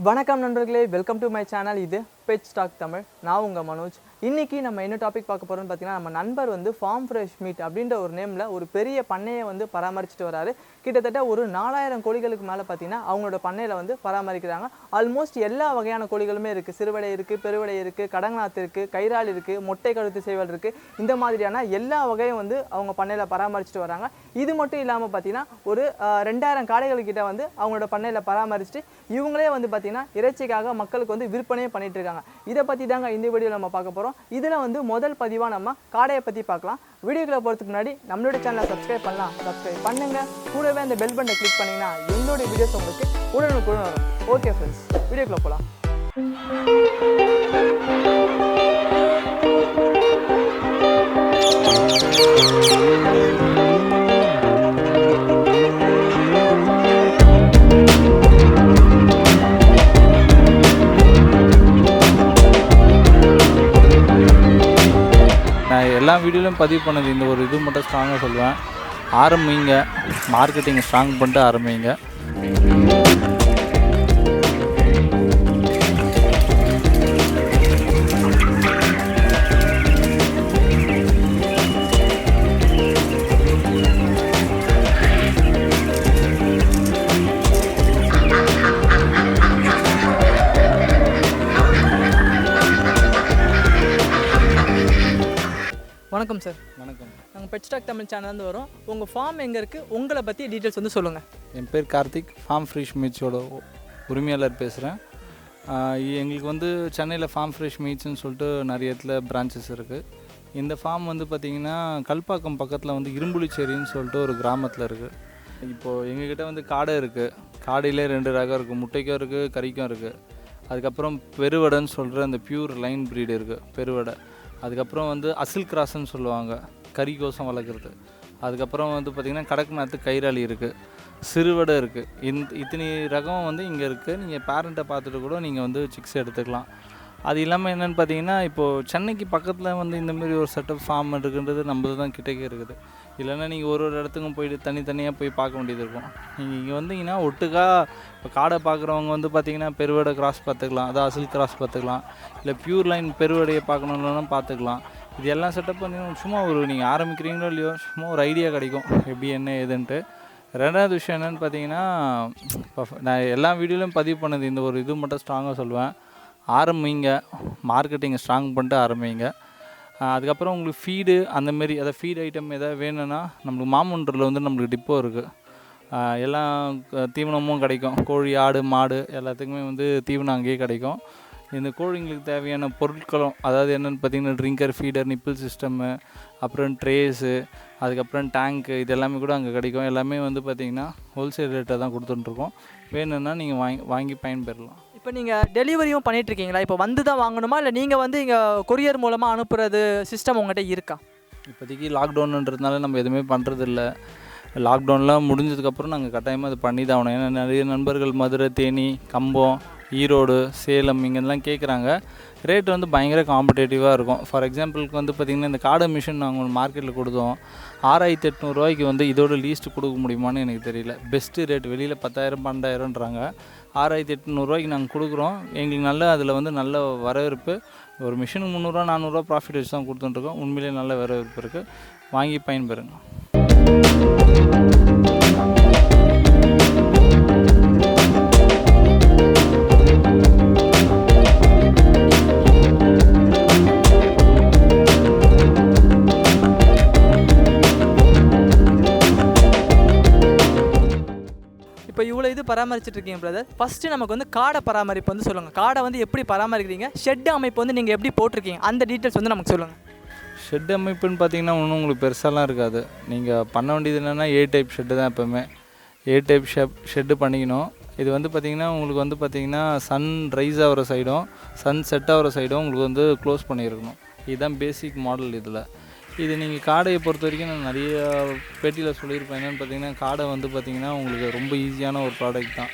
வணக்கம் நண்பர்களே, welcome to my channel. இது பெட் ஸ்டாக் தமிழ். நான் உங்கள் மனோஜ். இன்றைக்கி நம்ம என்ன டாபிக் பார்க்க போகிறோம்னு பார்த்தீங்கன்னா, நம்ம நண்பர் வந்து ஃபார்ம் ஃப்ரெஷ் மீட் அப்படின்ற ஒரு நேமில் ஒரு பெரிய பண்ணையை வந்து பராமரிச்சுட்டு வராரு. கிட்டத்தட்ட ஒரு 4000 கோழிகளுக்கு மேலே பார்த்தீங்கன்னா அவங்களோட பண்ணையில் வந்து பராமரிக்கிறாங்க. ஆல்மோஸ்ட் எல்லா வகையான கோழிகளுமே இருக்குது. சிறுவடை இருக்குது, பெருவடை இருக்குது, கடங்கநாத்து இருக்குது, கைராளி இருக்குது, மொட்டை கழுத்து சேவல் இருக்குது. இந்த மாதிரியான எல்லா வகையும் வந்து அவங்க பண்ணையில் பராமரிச்சுட்டு வராங்க. இது மட்டும் இல்லாமல் பார்த்தீங்கன்னா ஒரு 2000 காளைகள்கிட்ட வந்து அவங்களோட பண்ணையில் பராமரிச்சுட்டு இவங்களே வந்து பார்த்தீங்கன்னா இறைச்சிக்காக மக்களுக்கு வந்து விற்பனையும் பண்ணிட்டு இருக்காங்க. இதை பற்றி தாங்க இந்த வீடியோவில் நம்ம பார்க்க போகிறோம். இதில் வந்து முதல் பதிவாக நம்ம காடையை பற்றி பார்க்கலாம். வீடியோக்குள்ள போகிறதுக்கு முன்னாடி நம்மளோட சேனலை சப்ஸ்கிரைப் பண்ணலாம். சப்ஸ்கிரைப் பண்ணுங்கள். கூடவே அந்த பெல் பட்டனை கிளிக் பண்ணிங்கன்னா எங்களோட வீடியோஸ் உங்களுக்கு உடனுக்குடன் வரும். ஓகே ஃப்ரெண்ட்ஸ், வீடியோக்குள்ள போகலாம். நான் எல்லா வீடியோலையும் பதிவு பண்ணது இந்த ஒரு இது மட்டும் ஸ்ட்ராங்காக சொல்லுவேன். ஆரம்பிங்க, மார்க்கெட்டிங் ஸ்ட்ராங் பண்ணிட்டு ஆரம்பிங்க. வணக்கம் சார். வணக்கம். நாங்கள் பெட் ஸ்டாக் தமிழ் சேனல்லேருந்து வரோம். உங்கள் ஃபார்ம் எங்கே இருக்குது, உங்களை பற்றி டீட்டெயில்ஸ் வந்து சொல்லுங்கள். என் பேர் கார்த்திக், ஃபார்ம் ஃப்ரெஷ் மீட்ஸோட உரிமையாளர் பேசுகிறேன். எங்களுக்கு வந்து சென்னையில் ஃபார்ம் ஃப்ரெஷ் மீட்ஸ்ன்னு சொல்லிட்டு நிறைய இடத்துல பிரான்ச்சஸ் இருக்குது. இந்த ஃபார்ம் வந்து பார்த்திங்கன்னா கல்பாக்கம் பக்கத்தில் வந்து இரும்புலிச்சேரின்னு சொல்லிட்டு ஒரு கிராமத்தில் இருக்குது. இப்போது எங்ககிட்ட வந்து காடை இருக்குது. காடையிலே 2 ரகம் இருக்குது. முட்டைக்கும் இருக்குது, கறிக்கும் இருக்குது. அதுக்கப்புறம் பெருவடைன்னு சொல்கிற அந்த பியூர் லைன் ப்ரீடு இருக்குது, பெருவடை. அதுக்கப்புறம் வந்து அசில் கிராஸ்ன்னு சொல்லுவாங்க, கறிக்கோசம் வளர்க்குறது. அதுக்கப்புறம் வந்து பார்த்திங்கன்னா கடக்நாத்து கைராளி இருக்குது, சிறுவடை இருக்குது. இத்தனை ரகம் வந்து இங்கே இருக்குது. நீங்கள் பேரண்ட்டை பார்த்துட்டு கூட நீங்கள் வந்து சிக்ஸ் எடுத்துக்கலாம். அது இல்லாமல் என்னென்னு பார்த்தீங்கன்னா, இப்போது சென்னைக்கு பக்கத்தில் வந்து இந்தமாரி ஒரு செட்டப் ஃபார்ம் இருக்குன்றது நம்ம தான் கிட்டக்கே இருக்குது. இல்லைன்னா நீங்கள் ஒரு இடத்துக்கும் போய்ட்டு தனித்தனியாக போய் பார்க்க வேண்டியது இருக்கும். நீங்கள் இங்கே வந்தீங்கன்னா ஒட்டுக்காக இப்போ காடை பார்க்குறவங்க வந்து பார்த்திங்கன்னா பெருவடை கிராஸ் பார்த்துக்கலாம், அதாவது அசில் கிராஸ் பார்த்துக்கலாம், இல்லை பியூர் லைன் பெருவடையை பார்க்கணுன்னு பார்த்துக்கலாம். இது எல்லாம் செட்டப் பண்ணி சும்மா ஒரு நீங்கள் ஆரம்பிக்கிறீங்களோ இல்லையோ சும்மா ஒரு ஐடியா கிடைக்கும் எப்படி என்ன ஏதுன்ட்டு. ரெண்டாவது விஷயம் என்னென்னு பார்த்தீங்கன்னா, இப்போ நான் எல்லா வீடியோலையும் பதிவு பண்ணது இந்த ஒரு இது மட்டும் ஸ்ட்ராங்காக சொல்லுவேன். ஆரம்பிங்க, மார்க்கெட்டிங் ஸ்ட்ராங் பண்ணிட்டு ஆரம்பிங்க. அதுக்கப்புறம் உங்களுக்கு ஃபீடு அந்தமாரி எதாவது ஃபீட் ஐட்டம் எதாவது வேணும்னா நம்மளுக்கு மாமன்றத்தில் வந்து நம்மளுக்கு டிப்போ இருக்குது. எல்லாம் தீவனமும் கிடைக்கும். கோழி, ஆடு, மாடு எல்லாத்துக்குமே வந்து தீவனம் அங்கேயே கிடைக்கும். இந்த கோழிங்களுக்கு தேவையான பொருட்களும், அதாவது என்னென்னு பார்த்திங்கன்னா ட்ரிங்கர், ஃபீடர், நிப்பிள் சிஸ்டம்மு, அப்புறம் ட்ரேஸு, அதுக்கப்புறம் டேங்க்கு, இது எல்லாமே கூட அங்கே கிடைக்கும். எல்லாமே வந்து பார்த்திங்கன்னா ஹோல்சேல் ரேட்டை தான் கொடுத்துட்ருக்கோம். வேணும்னா நீங்கள் வாங்கி பயன்பெறலாம். இப்போ நீங்கள் டெலிவரியும் பண்ணிகிட்ருக்கீங்களா? இப்போ வந்து தான் வாங்கணுமா, இல்லை நீங்கள் வந்து இங்கே கொரியர் மூலமாக அனுப்புகிறது சிஸ்டம் உங்கள்கிட்ட இருக்கா? இப்போதைக்கு லாக்டவுன்ன்றதுனால நம்ம எதுவுமே பண்ணுறதில்ல. லாக்டவுன்லாம் முடிஞ்சதுக்கப்புறம் நாங்கள் கட்டாயமாக அது பண்ணி தான் ஆகணும். ஏன்னா நிறைய நண்பர்கள் மதுரை, தேனி, கம்பம், ஈரோடு, சேலம் இங்கெல்லாம் கேட்குறாங்க. ரேட் வந்து பயங்கர காம்படேட்டிவாக இருக்கும். ஃபார் எக்ஸாம்பிளுக்கு வந்து பார்த்திங்கன்னா இந்த காடை மிஷின் நாங்கள் மார்க்கெட்டில் கொடுத்தோம். 6800 ரூபாய்க்கு வந்து இதோட லீஸ்ட்டு கொடுக்க முடியுமான்னு எனக்கு தெரியல. பெஸ்ட்டு ரேட் வெளியில் 10,000 12,000ன்றாங்க. 6800 ரூபாய்க்கு நாங்கள் கொடுக்குறோம். எங்களுக்கு நல்ல அதில் வந்து நல்ல வரவேற்பு. ஒரு மிஷினுக்கு 300 400 ப்ராஃபிட் வச்சு தான் கொடுத்துட்டுருக்கோம். உண்மையிலே நல்ல வரவேற்பு இருக்குது. வாங்கி பயன்பெறுங்க. இப்போ இவ்வளோ இது பராமரிச்சுட்ருக்கீங்க பிரதர். ஃபஸ்ட்டு நமக்கு வந்து காடை பராமரிப்பு வந்து சொல்லுங்கள். காடை வந்து எப்படி பராமரிக்கிறீங்க, ஷெட் அமைப்பு வந்து நீங்கள் எப்படி போட்டிருக்கீங்க, அந்த டீட்டெயில்ஸ் வந்து நமக்கு சொல்லுங்கள். ஷெட் அமைப்புன்னு பார்த்தீங்கன்னா ஒன்றும் உங்களுக்கு பெருசாலாம் இருக்காது. நீங்கள் பண்ண வேண்டியது என்னென்னா ஏ டைப் ஷெட்டு தான். எப்போவுமே ஏ டைப் ஷெட்டு பண்ணிக்கணும். இது வந்து பார்த்திங்கன்னா உங்களுக்கு வந்து பார்த்திங்கன்னா சன் ரைஸ் ஆகிற சைடும் சன் செட் ஆகிற சைடும் உங்களுக்கு வந்து க்ளோஸ் பண்ணியிருக்கணும். இதுதான் பேசிக் மாடல். இதில் இது நீங்கள் காடையை பொறுத்த வரைக்கும் நான் நிறைய பேட்டியில் சொல்லியிருப்பேன். என்னென்னு பார்த்தீங்கன்னா காடை வந்து பார்த்திங்கன்னா உங்களுக்கு ரொம்ப ஈஸியான ஒரு ப்ராடக்ட் தான்.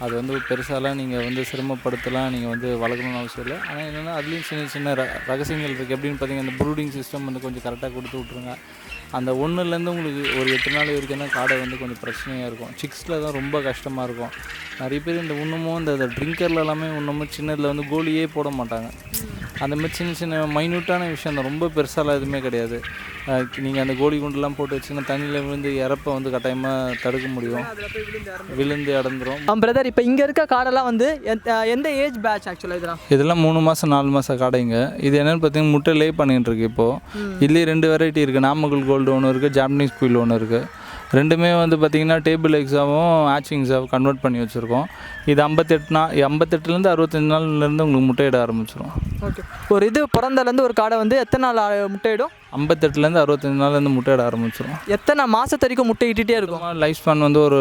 அது வந்து பெருசாலாம் நீங்கள் வந்து சிரமப்படுத்தலாம் நீங்கள் வந்து வளர்க்கணும்னு அவசியம் இல்லை. ஆனால் என்னென்னா அதுலேயும் சின்ன சின்ன ரகசியங்கள் இருக்குது. எப்படின்னு பார்த்தீங்கன்னா அந்த ப்ரூடிங் சிஸ்டம் வந்து கொஞ்சம் கரெக்டாக கொடுத்து விட்ருங்க. அந்த ஒன்றுலேருந்து உங்களுக்கு ஒரு 8 நாள் வரைக்கும் தான் காடை வந்து கொஞ்சம் பிரச்சனையாக இருக்கும். சிக்ஸில் தான் ரொம்ப கஷ்டமாக இருக்கும். நிறைய பேர் இந்த இன்னமும் இந்த ட்ரிங்கரில் எல்லாமே இன்னமும் சின்னதில் வந்து கோலியே போட மாட்டாங்க. அந்த மாதிரி சின்ன சின்ன மைன்யூட்டான விஷயம் தான், ரொம்ப பெருசாலாம் எதுவுமே கிடையாது. நீங்கள் அந்த கோலி குண்டுலாம் போட்டு வச்சுன்னா தண்ணியில் விழுந்து இறப்பை வந்து கட்டாயமாக தடுக்க முடியும், விழுந்து இறந்துரும். பிரதர், இப்போ இங்கே இருக்க காடெல்லாம் வந்து எந்த ஏஜ் பேட்ச் ஆக்சுவலாக? இதெல்லாம் 3 மாதம் 4 மாதம் காடைங்க. இது என்னென்னு பார்த்தீங்கன்னா முட்டை லே பண்ணிகிட்டு இருக்கு. இப்போது இதுலேயே 2 வெரைட்டி இருக்குது. நாமக்கல் கோல்டு ஒன்று இருக்குது, ஜாப்பனீஸ் குயில் ஒன்று இருக்குது. ரெண்டுமே வந்து பார்த்திங்கன்னா டேபிள் எக்ஸாகவும் ஆச்சிங்ஸாகவும் கன்வெர்ட் பண்ணி வச்சுருக்கோம். இது 58 65 நாள்லேருந்து உங்களுக்கு முட்டையிட ஆரம்பிச்சிடும். ஓகே, ஒரு இது பிறந்தலேருந்து ஒரு காடை வந்து எத்தனை நாள் முட்டையிடும்? 58 65 நாள்லேருந்து முட்டையிட ஆரம்பிச்சிடும். எத்தனை மாதத்து வரைக்கும் முட்டை இட்டுகிட்டே இருக்கும்? லைஃப் ஸ்பேன் வந்து ஒரு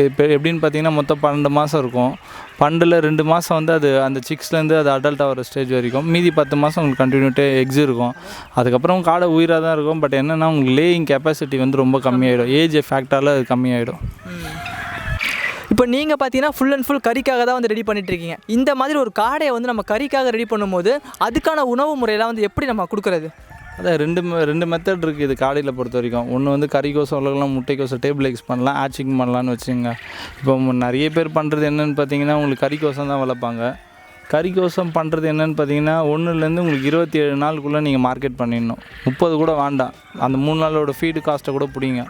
இப்போ எப்படின்னு பார்த்தீங்கன்னா மொத்தம் 12 மாதம் இருக்கும். 12ல் 2 மாதம் வந்து அது அந்த சிக்ஸ்லேருந்து அது அடல்ட் ஆகிற ஸ்டேஜ் வரைக்கும். மீதி 10 மாதம் உங்களுக்கு கண்டினியூட்டாக எக்ஸ் இருக்கும். அதுக்கப்புறம் காடை உயிராக தான் இருக்கும். பட் என்னென்னா உங்களுக்கு லேயிங் கெப்பாசிட்டி வந்து ரொம்ப கம்மியாயிடும். ஏஜ் ஃபேக்டால் அது கம்மியாயிடும். இப்போ நீங்கள் பார்த்தீங்கன்னா ஃபுல் அண்ட் ஃபுல் கறிக்காக தான் வந்து ரெடி பண்ணிட்டு இருக்கீங்க. இந்த மாதிரி ஒரு காடையை வந்து நம்ம கறிக்காக ரெடி பண்ணும்போது அதுக்கான உணவு முறையெல்லாம் வந்து எப்படி நம்ம கொடுக்குறது? அதான் ரெண்டு மெத்தட் இருக்குது இது காடையில் பொறுத்த வரைக்கும். ஒன்று வந்து கறிக்கோசம் வளர்க்கலாம், முட்டைக்கோசம் டேபிள் எக்ஸ் பண்ணலாம், ஆச்சிங் பண்ணலான்னு வச்சுங்க. இப்போ நிறைய பேர் பண்ணுறது என்னென்னு பார்த்தீங்கன்னா உங்களுக்கு கறிக்கோசம் தான் வளர்ப்பாங்க. கறிக்கோசம் பண்ணுறது என்னென்னு பார்த்தீங்கன்னா 1லேருந்து உங்களுக்கு 27 நாளுக்குள்ளே நீங்கள் மார்க்கெட் பண்ணிடணும். 30 கூட வேண்டாம். அந்த 3 நாளோட ஃபீடு காஸ்ட்டை கூட பிடிங்க.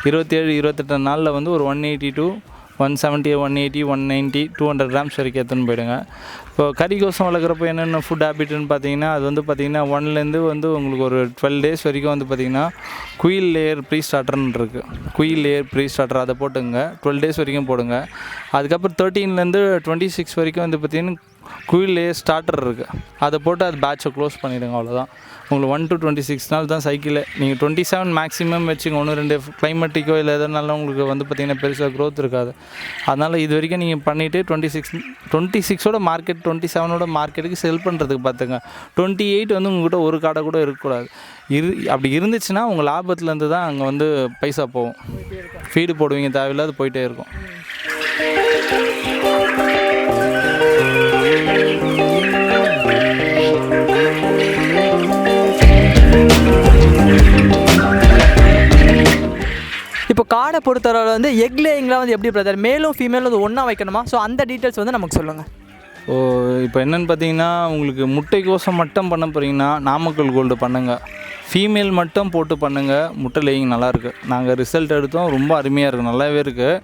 27 28 நாளில் வந்து ஒரு 180 to 170 180 190 200 கிராம்ஸ் வரைக்கும் எடுத்துன்னு போயிடுங்க. இப்போ கறிக்கோசம் வளர்க்குறப்போ என்னென்ன ஃபுட் ஹேபிட்னு பார்த்தீங்கன்னா அது வந்து பார்த்திங்கன்னா 1லேருந்து வந்து உங்களுக்கு ஒரு 12 days வரைக்கும் வந்து பார்த்திங்கன்னா குயில் லேயர் ப்ரீ ஸ்டார்டர்னு இருக்குது. குயில் லேயர் ப்ரீ ஸ்டார்டர் அதை போட்டுங்க 12 days வரைக்கும் போடுங்க. அதுக்கப்புறம் 13லேருந்து 26 வரைக்கும் வந்து பார்த்திங்கன்னா குயில் லேயர் ஸ்டார்டர் இருக்குது. அதை போட்டு அது பேட்சை க்ளோஸ் பண்ணிவிடுங்க. அவ்வளோதான். உங்களுக்கு 1 to 26 நாள் தான் சைக்கிளே. நீங்கள் 27 மேக்ஸிமம் வச்சுங்க. 1-2 கிளைமேட்டிக்கோ இல்லை எதனாலும் உங்களுக்கு வந்து பார்த்திங்கன்னா பெருசாக க்ரோத் இருக்காது. அதனால் இது வரைக்கும் நீங்கள் பண்ணிவிட்டு 26ஓட மார்க்கெட் 27ஓட மார்க்கெட்டுக்கு செல் பண்ணுறதுக்கு பார்த்துங்க. 28 வந்து உங்கள்கிட்ட ஒரு காடை கூட இருக்கக்கூடாது. அப்படி இருந்துச்சுன்னா உங்கள் லாபத்துலேருந்து தான் அங்கே வந்து பைசா போகும். ஃபீடு போடுவீங்க தேவையில்லாத போயிட்டே இருக்கும். இப்போ காடை பொறுத்தவரை வந்து எக் லேயிங்லாம் வந்து எப்படி பிரதர், மேலும் ஃபீமேலும் வந்து ஒன்றா வைக்கணுமா? ஸோ அந்த டீட்டெயில்ஸ் வந்து நமக்கு சொல்லுங்கள். இப்போ என்னென்னு பார்த்தீங்கன்னா உங்களுக்கு முட்டைக்கோசம் மட்டும் பண்ண போகிறீங்கன்னா நாமக்கல் கோல்டு பண்ணுங்கள். ஃபீமேல் மட்டும் போட்டு பண்ணுங்கள். முட்டை லேயிங் நல்லாயிருக்கு. நாங்கள் ரிசல்ட் எடுத்தோம், ரொம்ப அருமையாக இருக்குது, நல்லாவே இருக்குது.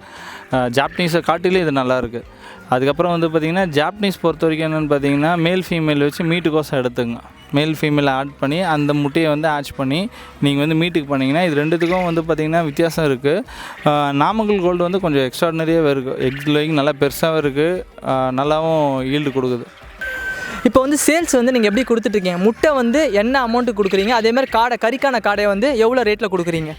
ஜாப்பனீஸை காட்டிலே இது நல்லாயிருக்கு. அதுக்கப்புறம் வந்து பார்த்திங்கன்னா ஜாப்பனீஸ் பொறுத்த வரைக்கும் என்னென்னு பார்த்தீங்கன்னா மேல் ஃபீமேல் வச்சு மீட்டுக்கோசம் எடுத்துங்க. மேல் ஃபீமேல் ஆட் பண்ணி அந்த முட்டையை வந்து ஆட் பண்ணி நீங்கள் வந்து மீட்டுக்கு பண்ணிங்கன்னா இது ரெண்டுத்துக்கும் வந்து பார்த்திங்கன்னா வித்தியாசம் இருக்குது. நாமக்கல் கோல்டு வந்து கொஞ்சம் எக்ஸ்ட்ராடினரியாகவே இருக்குது. எக் லேயிங் நல்லா பெருசாகவும் இருக்குது, நல்லாவும் ஈல்டு கொடுக்குது. இப்போ வந்து சேல்ஸ் வந்து நீங்கள் எப்படி கொடுத்துட்ருக்கீங்க? முட்டை வந்து என்ன அமௌண்ட்டுக்கு கொடுக்குறீங்க? அதேமாதிரி கறிக்கான காடையை வந்து எவ்வளோ ரேட்டில் கொடுக்குறீங்க?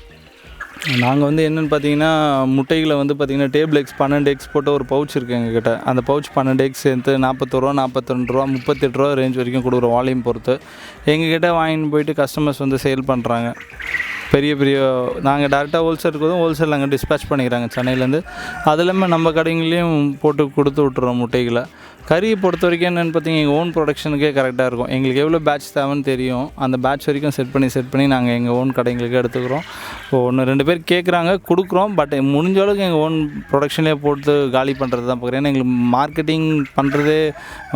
நாங்கள் வந்து என்னென்னு பார்த்தீங்கன்னா முட்டைகளை வந்து பார்த்திங்கன்னா டேபிள் எக்ஸ் 12 எக்ஸ் போட்ட ஒரு பவுச் இருக்குது எங்ககிட்ட. அந்த பவுச் 12 எக்ஸ் சேர்த்து 40 ரூபா 42 ரூபா 38 ரூபா ரேஞ்ச் வரைக்கும் கொடுக்குறோம் வால்யூம் பொறுத்து. எங்ககிட்ட வாங்கின்னு போயிட்டு கஸ்டமர்ஸ் வந்து சேல் பண்ணுறாங்க. பெரிய நாங்கள் டேரெக்டாக ஹோல்சேல் இருக்கோம், ஹோல்சேல் நாங்கள் டிஸ்பேச் பண்ணிக்கிறாங்க சென்னையிலேருந்து. அது இல்லாமல் நம்ம கடைங்களையும் போட்டு கொடுத்து விட்டுறோம் முட்டைகளை. கறியை பொறுத்த வரைக்கும் என்னென்னு பார்த்தீங்கன்னா எங்கள் ஓன் ப்ரொடக்ஷனுக்கே கரெக்டாக இருக்கும். எங்களுக்கு எவ்வளோ பேட்ச் தேவைன்னு தெரியும். அந்த பேட்ச் வரைக்கும் செட் பண்ணி நாங்கள் எங்கள் ஓன் கடைங்களுக்கு எடுத்துக்கிறோம். இப்போ 1-2 பேர் கேட்குறாங்க, கொடுக்குறோம். பட் முடிஞ்ச அளவுக்கு எங்கள் ஓன் ப்ரொடக்ஷன்லேயே போட்டு காலி பண்ணுறது தான் பார்க்குறேன். ஏன்னா எங்களுக்கு மார்க்கெட்டிங் பண்ணுறதே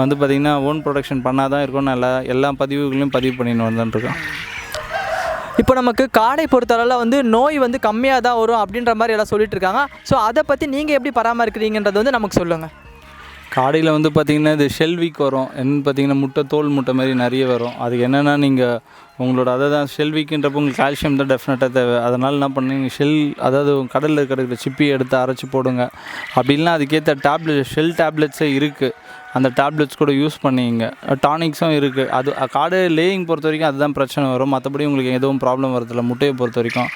வந்து பார்த்திங்கன்னா ஓன் ப்ரொடக்ஷன் பண்ணால் தான் இருக்கும். நல்லா எல்லா பதிவுகளையும் பதிவு பண்ணின்னு வந்துட்டுருக்கோம். இப்போ நமக்கு காடை பொறுத்தளவில் வந்து நோய் வந்து கம்மியாக தான் வரும் அப்படின்ற மாதிரி எல்லாம் சொல்லிட்டு இருக்காங்க. ஸோ அதை பற்றி நீங்கள் எப்படி பராமரிக்கிறீங்கன்றது வந்து நமக்கு சொல்லுங்கள். காடையில் வந்து பார்த்திங்கன்னா இது ஷெல் வீக் வரும். என்னென்னு பார்த்தீங்கன்னா தோல் முட்டை மாதிரி நிறைய வரும். அதுக்கு என்னென்னா நீங்கள் உங்களோட தான் ஷெல் வீக்குன்றப்போ உங்களுக்கு கால்சியம் தான் டெஃபினட்டாக தேவை. அதனால் என்ன பண்ணுங்க, அதாவது கடலில் கிடைக்கிற சிப்பி எடுத்து அரைச்சி போடுங்க. அப்படி இல்லைனா அதுக்கேற்ற ஷெல் டேப்லெட்ஸே இருக்குது. அந்த டேப்லெட்ஸ் கூட யூஸ் பண்ணிங்க. டானிக்ஸும் இருக்குது. அது காடை லேயிங் பொறுத்த வரைக்கும் அதுதான் பிரச்சனை வரும். மற்றபடி உங்களுக்கு எதுவும் ப்ராப்ளம் வரதில்லை. முட்டையை பொறுத்த வரைக்கும்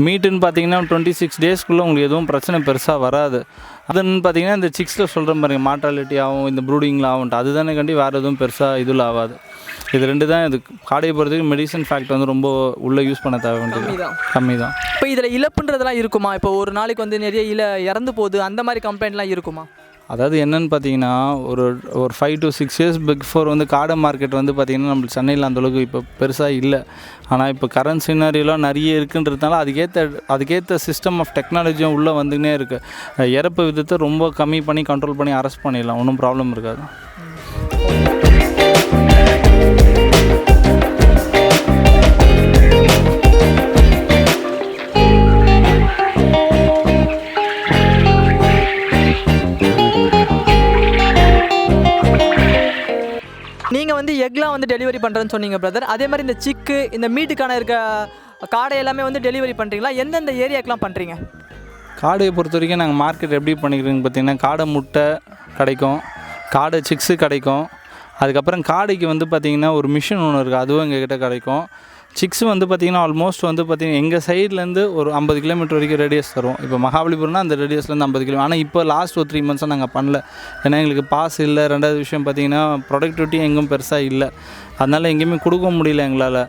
மீட்டுன்னு பார்த்தீங்கன்னா 26 டேஸ்க்குள்ளே உங்களுக்கு எதுவும் பிரச்சனை பெருசாக வராது. அதுன்னு பார்த்தீங்கன்னா இந்த சிக்ஸில் சொல்கிற மாதிரி மார்டாலிட்டி ஆகும், இந்த ப்ரூடிங்கில் ஆகும்ட்டு அதுதானே கண்டி வேறு எதுவும் பெருசாக இதில் ஆகாது. இது 2 தான். இது காடையை பொறுத்தவரைக்கும் மெடிசன் ஃபேக்ட் வந்து ரொம்ப உள்ளே யூஸ் பண்ண தேவை வேண்டியது கம்மி தான். இப்போ இதில் இழப்புன்றதெல்லாம் இருக்குமா? இப்போ ஒரு நாளைக்கு வந்து நிறைய இறந்து போகுது, அந்த மாதிரி கம்ப்ளைண்ட்லாம் இருக்குமா? அதாவது என்னென்னு பார்த்தீங்கன்னா ஒரு 5 to 6 years பிஃபோர் வந்து காடை மார்க்கெட் வந்து பார்த்திங்கன்னா நம்மளுக்கு சென்னையில் அந்தளவுக்கு இப்போ பெருசாக இல்லை. ஆனால் இப்போ கரண்ட் சினாரியோலாம் நிறைய இருக்குன்றதுனால அதுக்கேற்ற சிஸ்டம் ஆஃப் டெக்னாலஜியும் உள்ளே வந்துக்கினே இருக்குது. இறப்பு விதத்தை ரொம்ப கம்மி பண்ணி கண்ட்ரோல் பண்ணி அரெஸ்ட் பண்ணிடலாம், ஒன்றும் ப்ராப்ளம் இருக்காது. நீங்கள் வந்து எக்லாம் வந்து டெலிவரி பண்ணுறேன்னு சொன்னீங்க பிரதர். அதே மாதிரி இந்த சிக்கு இந்த மீட்டுக்கான இருக்க காடை எல்லாமே வந்து டெலிவரி பண்ணுறீங்களா? எந்தெந்த ஏரியாக்கெலாம் பண்ணுறீங்க? காடையை பொறுத்த வரைக்கும் நாங்கள் மார்க்கெட் எப்படி பண்ணிக்கிறோன்னு பார்த்தீங்கன்னா, காடை முட்டை கிடைக்கும், காடை சிக்ஸு கிடைக்கும். அதுக்கப்புறம் காடைக்கு வந்து பார்த்திங்கன்னா ஒரு மிஷின் ஒன்று இருக்குது, அதுவும் எங்ககிட்ட கிடைக்கும். சிக்ஸ் வந்து பார்த்திங்கன்னா ஆல்மோஸ்ட் வந்து பார்த்திங்கன்னா எங்கள் சைட்லேருந்து ஒரு 50 கிலோமீட்டர் வரைக்கும் ரேடியஸ் தரும். இப்போ மகாபலிபுரம்னா அந்த ரேடியஸ்லேருந்து 50 கிலோமீட்டர். ஆனால் இப்போ லாஸ்ட் ஒரு 3 months நாங்கள் பண்ணல. ஏன்னா எங்களுக்கு பாஸ் இல்லை. ரெண்டாவது விஷயம் பார்த்திங்கன்னா ப்ரொடக்டிவிட்டி எங்கும் பெருசாக இல்லை. அதனால் எங்கேயுமே கொடுக்க முடியல எங்களால்.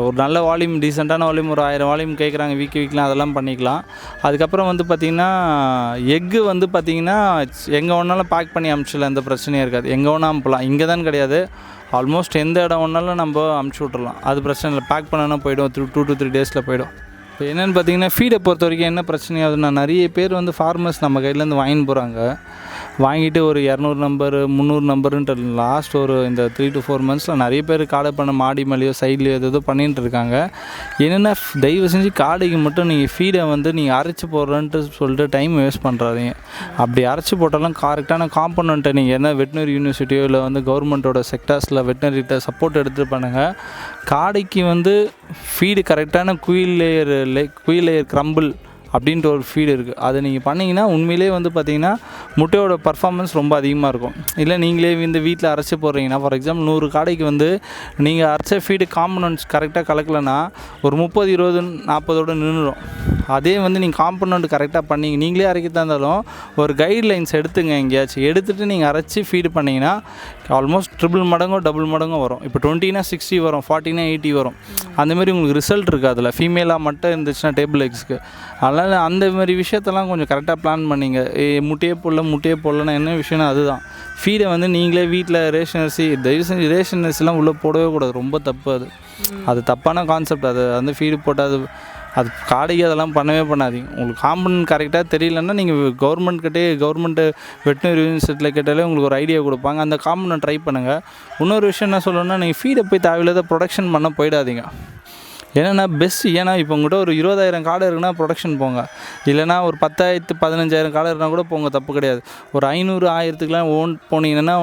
ஒரு நல்ல வால்யூம், டீசெண்டான வால்யூம், ஒரு 1000 வால்யூம் கேட்குறாங்க வீக்லாம், அதெல்லாம் பண்ணிக்கலாம். அதுக்கப்புறம் வந்து பார்த்திங்கன்னா எக்கு வந்து பார்த்திங்கன்னா எங்கே ஒன்றாலும் பேக் பண்ணி அனுப்பிச்சிடலாம், எந்த பிரச்சனையும் இருக்காது. எங்கே ஒன்றா அனுப்பலாம், இங்கே தான் கிடையாது, ஆல்மோஸ்ட் எந்த இடம் ஒன்றாலும் நம்ம அமுச்சு விட்றலாம். அது பிரச்சனை இல்லை. பேக் பண்ணனா போய்டும், 2 to 3 days போய்டும். இப்போ என்னென்னு பார்த்தீங்கன்னா ஃபீடை பொறுத்த வரைக்கும் என்ன பிரச்சனையாகுதுன்னா, நிறைய பேர் வந்து ஃபார்மர்ஸ் நம்ம கையிலேருந்து வாங்கின்னு போகிறாங்க. வாங்கிட்டு ஒரு 200 நம்பர் 300 நம்பருன்ட்டு லாஸ்ட் ஒரு இந்த 3 to 4 months நிறைய பேர் காடை பண்ண மாடி மேலேயோ சைட்லேயோ ஏதோ பண்ணிகிட்டு இருக்காங்க. என்னென்னா தயவு செஞ்சு காடைக்கு மட்டும் நீங்கள் ஃபீடை வந்து நீங்கள் அரைச்சி போடுறேன்ட்டு சொல்லிட்டு டைம் வேஸ்ட் பண்ணுறாதீங்க. அப்படி அரைச்சி போட்டாலும் கரெக்டான காம்பனண்ட்டை நீங்கள் என்ன வெட்டினரி யூனிவர்சிட்டியோ இல்லை வந்து கவர்மெண்ட்டோட செக்டார்ஸில் வெட்டினரிட்ட சப்போர்ட் எடுத்து பண்ணுங்கள். காடைக்கு வந்து ஃபீடு கரெக்டான குயில் லேயர் க்ரம்பிள் அப்படின்ட்டு ஒரு ஃபீடு இருக்குது. அதை நீங்கள் பண்ணிங்கன்னா உண்மையிலே வந்து பார்த்திங்கன்னா முட்டையோட பர்ஃபார்மன்ஸ் ரொம்ப அதிகமாக இருக்கும். இல்லை நீங்களே இந்த வீட்டில் அரைச்சி போடுறீங்கன்னா, ஃபார் எக்ஸாம்பிள் 100 காடைக்கு வந்து நீங்கள் அரைச்ச ஃபீடு காம்பனண்ட்ஸ் கரெக்டாக கலக்கலைன்னா ஒரு 30, 20, 40 நின்றுடும். அதே வந்து நீங்கள் காம்பனண்ட் கரெக்டாக பண்ணிங்க, நீங்களே அரைக்கிறதா இருந்தாலும் ஒரு கைட்லைன்ஸ் எடுத்துங்க, எங்கேயாச்சும் எடுத்துகிட்டு நீங்கள் அரைச்சி ஃபீடு பண்ணிங்கன்னா ஆல்மோஸ்ட் ட்ரிபிள் மடங்கோ டபுள் மடங்கோ வரும். இப்போ 20னா 60 வரும், 40னா 80 வரும். அந்தமாரி உங்களுக்கு ரிசல்ட் இருக்குது. அதில் ஃபீமேலாக மட்டும் இருந்துச்சுன்னா டேபிள் எக்ஸ்க்கு. அதனால் அந்த மாதிரி விஷயத்தெல்லாம் கொஞ்சம் கரெக்டாக பிளான் பண்ணிங்க. முட்டையே போடலன்னா என்ன விஷயம்னா அதுதான். ஃபீடை வந்து நீங்களே வீட்டில் ரேஷன் அரிசி, தயவு செஞ்சு ரேஷன் அரிசிலாம் உள்ளே போடவே கூடாது, ரொம்ப தப்பு. அது தப்பான கான்செப்ட். அது வந்து ஃபீடு போட்டால் அது காடைக்கு அதெல்லாம் பண்ணவே பண்ணாதீங்க. உங்களுக்கு காம்பனண்ட் கரெக்டாக தெரியலன்னா நீங்கள் கவர்மெண்ட்டு வெட்டினரி யூனிவர்சிட்டியில் கேட்டாலே உங்களுக்கு ஒரு ஐடியா கொடுப்பாங்க. அந்த காம்பனண்ட் ட்ரை பண்ணுங்கள். இன்னொரு விஷயம் என்ன சொல்லணும்னா, நீங்கள் ஃபீடை போய் தேவையில்லாத ப்ரொடக்ஷன் பண்ண போயிடாதீங்க. ஏன்னா ஏன்னா இப்போ உங்கள்கிட்ட ஒரு 20,000 காடை இருக்குன்னா ப்ரொடக்ஷன் போங்க. இல்லைனா ஒரு 10,000 15,000 காடை இருந்தால் கூட போங்க, தப்பு கிடையாது. ஒரு 500 1000க்குலாம் போனீங்கன்னா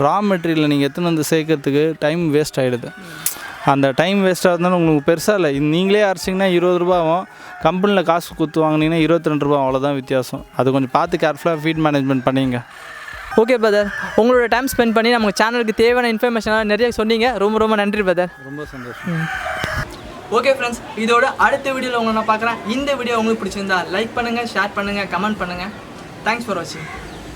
ரா மெட்டீரியலில் நீங்கள் எடுத்துன்னு வந்து சேர்க்கறதுக்கு டைம் வேஸ்ட் ஆகிடுது. அந்த டைம் வேஸ்ட்டாக இருந்தாலும் உங்களுக்கு பெருசாக இல்லை. நீங்களே அரைச்சிங்கன்னா 20 ரூபாவும், கம்பெனியில் காசு கொடுத்து வாங்கினீங்கன்னா 22 ரூபா, அவ்வளோதான் வித்தியாசம். அது கொஞ்சம் பார்த்து கேர்ஃபுல்லாக ஃபீட் மேனேஜ்மெண்ட் பண்ணிங்க. ஓகே பிரதர், உங்களோட டைம் ஸ்பெண்ட் பண்ணி நம்ம சேனலுக்கு தேவையான இன்ஃபர்மேஷனாக நிறைய சொன்னீங்க. ரொம்ப ரொம்ப நன்றி பிரதர். ரொம்ப சந்தோஷம். ஓகே ஃப்ரெண்ட்ஸ், இதோட அடுத்த வீடியோவில் உங்களை நான் பார்க்குறேன். இந்த வீடியோ உங்களுக்கு பிடிச்சிருந்தா லைக் பண்ணுங்கள், ஷேர் பண்ணுங்கள், கமெண்ட் பண்ணுங்கள். தேங்க்ஸ் ஃபார் வாட்சிங்.